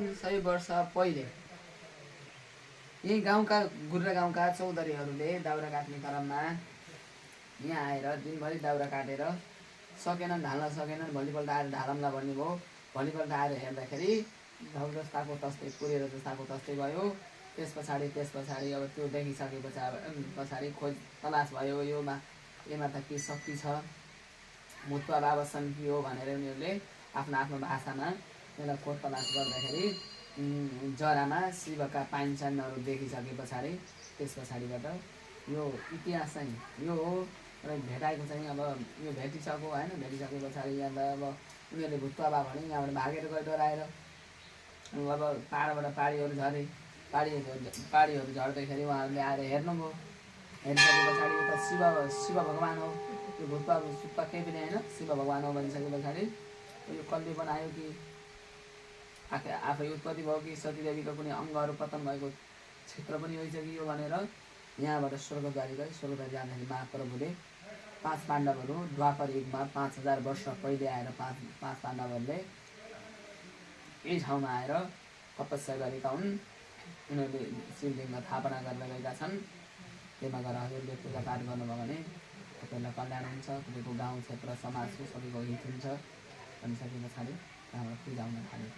100 वर्ष पहिले यही गाउँका गुर्रा गाउँका चौधरीहरूले दाउरा काट्ने क्रममा यहाँ आएर दिनभरि दाउरा काटेर सकेनन्, ढाल्न सकेनन्। भोलिपल्ट आएर ढालौँला भन्ने भयो। भोलिपल्ट आएर हेर्दाखेरि घाउ जस्ताको तस्तै पुरेर जस्ताको तस्तै भयो। त्यस पछाडि अब त्यो देखिसके पछाडि खोज तलास भयो। योमा त के शक्ति छ, भूतवा बाबा के हो भनेर उनीहरूले आफ्नो आफ्नो भाषामा यसलाई खोज तलास गर्दाखेरि जरामा शिवका पाइन्छन्हरू देखिसके पछाडि त्यस पछाडिबाट यो इतिहास चाहिँ यो हो र भेटाएको चाहिँ अब यो भेटिसक्यो होइन। भेटिसके पछाडि यहाँ अब उनीहरूले भूतवा भने यहाँबाट भागेर गयो डराएर। अब पाहाडबाट पाहाडीहरू झरे। पाहाडीहरू झर्दाखेरि उहाँहरूले आएर हेर्नुभयो। हेरिसके पछाडि त शिव भगवान् हो, यो भूतवा सुत्ता केही पनि होइन, शिव भगवान् हो भनिसके पछाडि यो कसले बनायो कि आफै उत्पत्ति भयो कि सतीदेवीको कुनै अङ्गहरू पतन भएको क्षेत्र पनि रहेछ कि यो भनेर यहाँबाट स्वर्गद्वारी गए। स्वर्गद्वारी जाँदाखेरि महाप्रभुले 5 पाण्डवहरू द्वापर युगमा 5000 वर्ष पहिले आएर 5 पाण्डवहरूले यही ठाउँमा आएर तपस्या गरेका हुन्। उनीहरूले शिवलिङ्ग स्थापना गरेर गएका छन्। त्यसमा गएर हजुरले पूजापाठ गर्नुभयो भने तपाईँलाई कल्याण हुन्छ, तपाईँको गाउँ क्षेत्र समाजको सबैको हित हुन्छ भनिसके पछाडि त्यहाँबाट पूजा हुन थाल्यो।